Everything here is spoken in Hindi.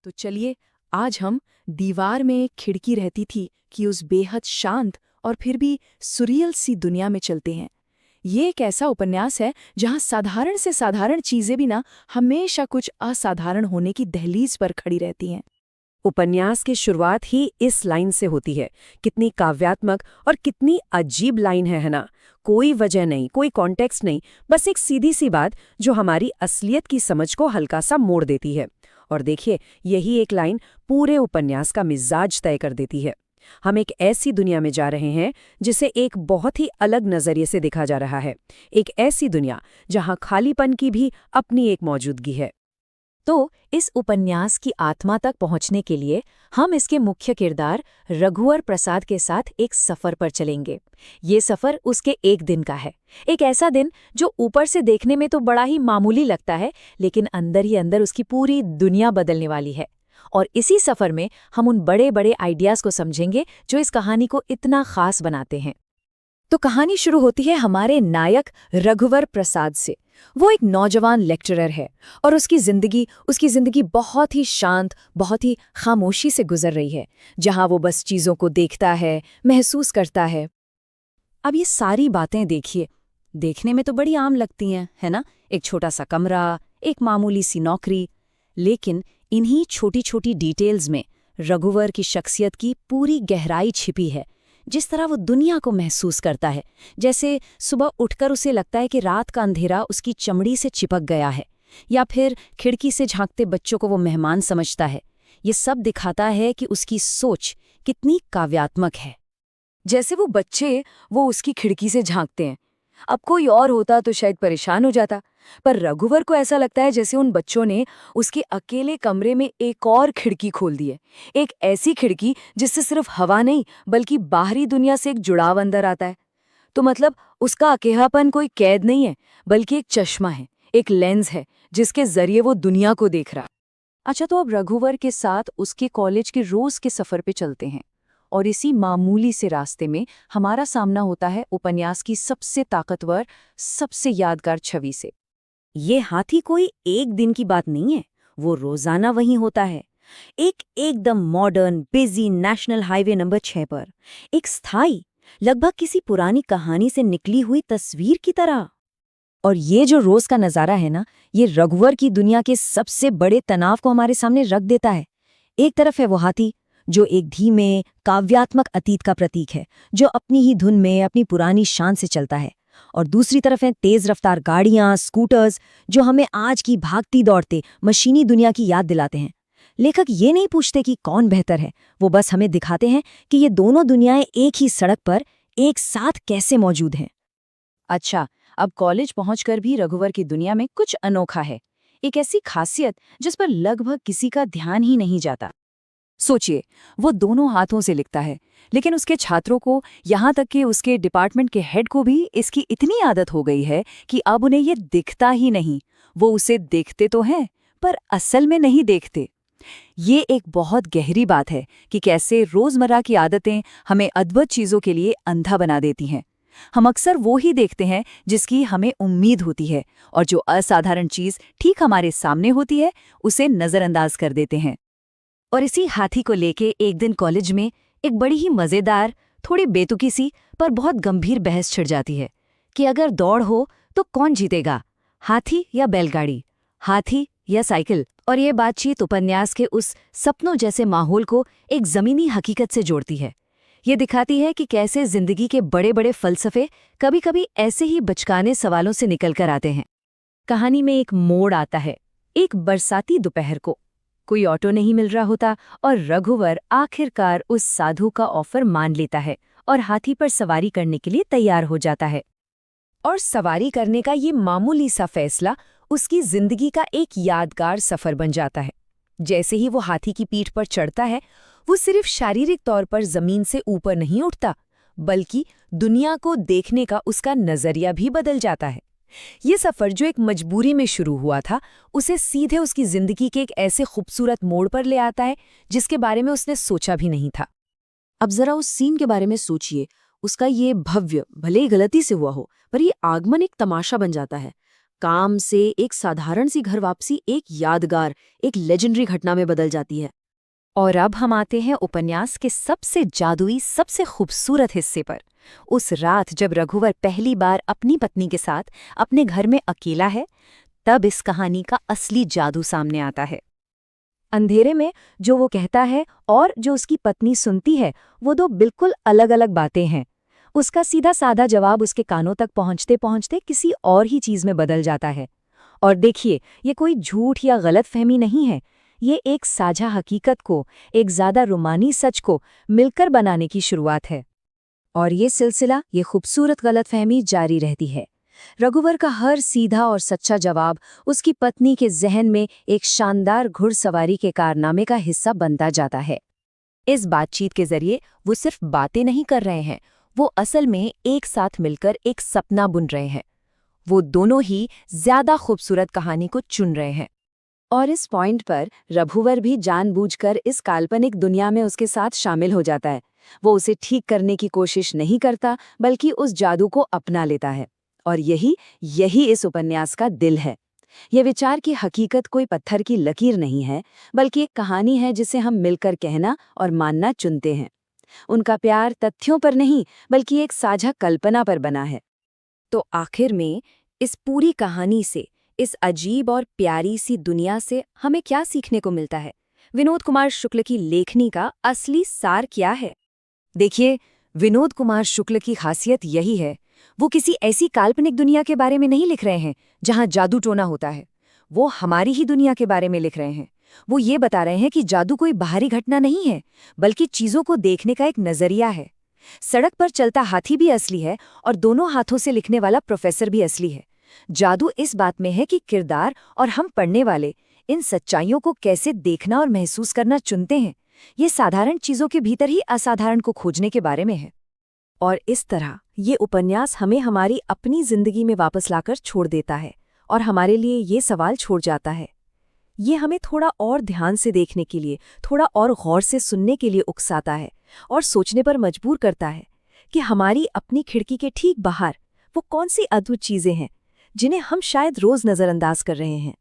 तो चलिए आज हम दीवार में एक खिड़की रहती थी कि उस बेहद शांत और फिर भी सुरियल सी दुनिया में चलते हैं। ये एक ऐसा उपन्यास है जहां साधारण से साधारण चीजें भी ना हमेशा कुछ असाधारण होने की दहलीज पर खड़ी रहती हैं। उपन्यास की शुरुआत ही इस लाइन से होती है। कितनी काव्यात्मक और कितनी अजीब लाइन है ना। कोई वजह नहीं, कोई कॉन्टेक्स्ट नहीं, बस एक सीधी सी बात जो हमारी असलियत की समझ को हल्का सा मोड़ देती है। और देखिए, यही एक लाइन पूरे उपन्यास का मिजाज तय कर देती है। हम एक ऐसी दुनिया में जा रहे हैं जिसे एक बहुत ही अलग नजरिए से देखा जा रहा है। एक ऐसी दुनिया जहां खालीपन की भी अपनी एक मौजूदगी है। तो इस उपन्यास की आत्मा तक पहुंचने के लिए हम इसके मुख्य किरदार रघुवर प्रसाद के साथ एक सफर पर चलेंगे। ये सफर उसके एक दिन का है। एक ऐसा दिन जो ऊपर से देखने में तो बड़ा ही मामूली लगता है, लेकिन अंदर ही अंदर उसकी पूरी दुनिया बदलने वाली है। और इसी सफर में हम उन बड़े बड़े आइडियाज को समझेंगे जो इस कहानी को इतना खास बनाते हैं। तो कहानी शुरू होती है हमारे नायक रघुवर प्रसाद से। वो एक नौजवान लेक्चरर है और उसकी जिंदगी बहुत ही शांत, बहुत ही खामोशी से गुजर रही है, जहां वो बस चीजों को देखता है, महसूस करता है। अब ये सारी बातें देखिए, देखने में तो बड़ी आम लगती हैं, है ना? एक छोटा सा कमरा, एक मामूली सी नौकरी, लेकिन इन्हीं छोटी छोटी डिटेल्स में रघुवर की शख्सियत की पूरी गहराई छिपी है। जिस तरह वो दुनिया को महसूस करता है, जैसे सुबह उठकर उसे लगता है कि रात का अंधेरा उसकी चमड़ी से चिपक गया है, या फिर खिड़की से झांकते बच्चों को वो मेहमान समझता है। ये सब दिखाता है कि उसकी सोच कितनी काव्यात्मक है। जैसे वो बच्चे वो उसकी खिड़की से झांकते हैं। अब कोई और होता तो शायद परेशान हो जाता, पर रघुवर को ऐसा लगता है जैसे उन बच्चों ने उसके अकेले कमरे में एक और खिड़की खोल दी है। एक ऐसी खिड़की जिससे सिर्फ हवा नहीं बल्कि बाहरी दुनिया से एक जुड़ाव अंदर आता है। तो मतलब उसका अकेलापन कोई कैद नहीं है, बल्कि एक चश्मा है, एक लेंस है जिसके जरिए वो दुनिया को देख रहा। अच्छा, तो अब रघुवर के साथ उसके कॉलेज के रोज के सफर पे चलते हैं। और इसी मामूली से रास्ते में हमारा सामना होता है उपन्यास की सबसे ताकतवर, सबसे यादगार छवि से। ये हाथी कोई एक दिन की बात नहीं है, वो रोजाना वहीं होता है। एकदम modern busy national highway number 6 पर एक स्थायी, लगभग किसी पुरानी कहानी से निकली हुई तस्वीर की तरह। और ये जो रोज का नजारा है ना, ये रघुवर की दुनिया के सबसे बड़े तनाव को हमारे सामने रख देता है। एक तरफ है वो हाथी जो एक धीमे काव्यात्मक अतीत का प्रतीक है, जो अपनी ही धुन में अपनी पुरानी शान से चलता है। और दूसरी तरफ हैं तेज रफ्तार गाड़ियां, स्कूटर्स, जो हमें आज की भागती दौड़ते मशीनी दुनिया की याद दिलाते हैं। लेखक ये नहीं पूछते कि कौन बेहतर है, वो बस हमें दिखाते हैं कि ये दोनों दुनियाएं एक ही सड़क पर एक साथ कैसे मौजूद हैं। अच्छा, अब कॉलेज पहुंचकर भी रघुवर की दुनिया में कुछ अनोखा है। एक ऐसी खासियत जिस पर लगभग किसी का ध्यान ही नहीं जाता। सोचिए, वो दोनों हाथों से लिखता है, लेकिन उसके छात्रों को, यहाँ तक कि उसके डिपार्टमेंट के हेड को भी इसकी इतनी आदत हो गई है कि अब उन्हें ये दिखता ही नहीं। वो उसे देखते तो हैं, पर असल में नहीं देखते। ये एक बहुत गहरी बात है कि कैसे रोजमर्रा की आदतें हमें अद्भुत चीजों के लिए अंधा बना देती हैं। हम अक्सर वो ही देखते हैं जिसकी हमें उम्मीद होती है, और जो असाधारण चीज ठीक हमारे सामने होती है उसे नजरअंदाज कर देते हैं। और इसी हाथी को लेके एक दिन कॉलेज में एक बड़ी ही मजेदार, थोड़ी बेतुकी सी पर बहुत गंभीर बहस छिड़ जाती है कि अगर दौड़ हो तो कौन जीतेगा, हाथी या बैलगाड़ी, हाथी या साइकिल। और ये बातचीत उपन्यास के उस सपनों जैसे माहौल को एक जमीनी हकीकत से जोड़ती है। ये दिखाती है कि कैसे जिंदगी के बड़े बड़े फलसफे कभी कभी ऐसे ही बचकाने सवालों से निकल कर आते हैं। कहानी में एक मोड़ आता है। एक बरसाती दोपहर को कोई ऑटो नहीं मिल रहा होता और रघुवर आखिरकार उस साधु का ऑफर मान लेता है और हाथी पर सवारी करने के लिए तैयार हो जाता है। और सवारी करने का ये मामूली सा फैसला उसकी जिंदगी का एक यादगार सफर बन जाता है। जैसे ही वो हाथी की पीठ पर चढ़ता है, वो सिर्फ शारीरिक तौर पर जमीन से ऊपर नहीं उठता, बल्कि दुनिया को देखने का उसका नजरिया भी बदल जाता है। ये सफर जो एक मजबूरी में शुरू हुआ था, उसे सीधे उसकी जिंदगी के एक ऐसे खूबसूरत मोड़ पर ले आता है जिसके बारे में उसने सोचा भी नहीं था। अब जरा उस सीन के बारे में सोचिए। उसका ये भव्य, भले ही गलती से हुआ हो, पर ये आगमन एक तमाशा बन जाता है। काम से एक साधारण सी घर वापसी एक यादगार, एक लेजेंडरी घटना में बदल जाती है। और अब हम आते हैं उपन्यास के सबसे जादुई, सबसे खूबसूरत हिस्से पर। उस रात जब रघुवर पहली बार अपनी पत्नी के साथ अपने घर में अकेला है, तब इस कहानी का असली जादू सामने आता है। अंधेरे में जो वो कहता है और जो उसकी पत्नी सुनती है, वो दो बिल्कुल अलग अलग बातें हैं। उसका सीधा साधा जवाब उसके कानों तक पहुंचते पहुंचते किसी और ही चीज में बदल जाता है। और देखिए, ये कोई झूठ या गलतफहमी नहीं है, ये एक साझा हकीकत को, एक ज्यादा रुमानी सच को मिलकर बनाने की शुरुआत है। और ये सिलसिला, ये खूबसूरत गलतफहमी जारी रहती है। रघुवर का हर सीधा और सच्चा जवाब उसकी पत्नी के जहन में एक शानदार घुड़सवारी के कारनामे का हिस्सा बनता जाता है। इस बातचीत के जरिए वो सिर्फ बातें नहीं कर रहे हैं, वो असल में एक साथ मिलकर एक सपना बुन रहे हैं। वो दोनों ही ज्यादा खूबसूरत कहानी को चुन रहे हैं। और इस पॉइंट पर रघुवर भी जानबूझकर इस काल्पनिक दुनिया में उसके साथ शामिल हो जाता है। वो उसे ठीक करने की कोशिश नहीं करता, बल्कि उस जादू को अपना लेता है। और यही इस उपन्यास का दिल है। ये विचार की हकीकत कोई पत्थर की लकीर नहीं है, बल्कि एक कहानी है जिसे हम मिलकर कहना और मानना चुनते हैं। उनका प्यार तथ्यों पर नहीं, बल्कि एक साझा कल्पना पर बना है। तो आखिर में इस पूरी कहानी से, इस अजीब और प्यारी सी दुनिया से हमें क्या सीखने को मिलता है? विनोद कुमार शुक्ल की लेखनी का असली सार क्या है? देखिए, विनोद कुमार शुक्ल की खासियत यही है, वो किसी ऐसी काल्पनिक दुनिया के बारे में नहीं लिख रहे हैं जहां जादू टोना होता है। वो हमारी ही दुनिया के बारे में लिख रहे हैं। वो ये बता रहे हैं कि जादू कोई बाहरी घटना नहीं है, बल्कि चीजों को देखने का एक नजरिया है। सड़क पर चलता हाथी भी असली है और दोनों हाथों से लिखने वाला प्रोफेसर भी असली है। जादू इस बात में है कि किरदार और हम पढ़ने वाले इन सच्चाइयों को कैसे देखना और महसूस करना चुनते हैं। ये साधारण चीजों के भीतर ही असाधारण को खोजने के बारे में है। और इस तरह ये उपन्यास हमें हमारी अपनी जिंदगी में वापस लाकर छोड़ देता है और हमारे लिए ये सवाल छोड़ जाता है। ये हमें थोड़ा और ध्यान से देखने के लिए, थोड़ा और गौर से सुनने के लिए उकसाता है और सोचने पर मजबूर करता है कि हमारी अपनी खिड़की के ठीक बाहर वो कौन सी अद्भुत चीजें हैं जिन्हें हम शायद रोज नजरअंदाज कर रहे हैं।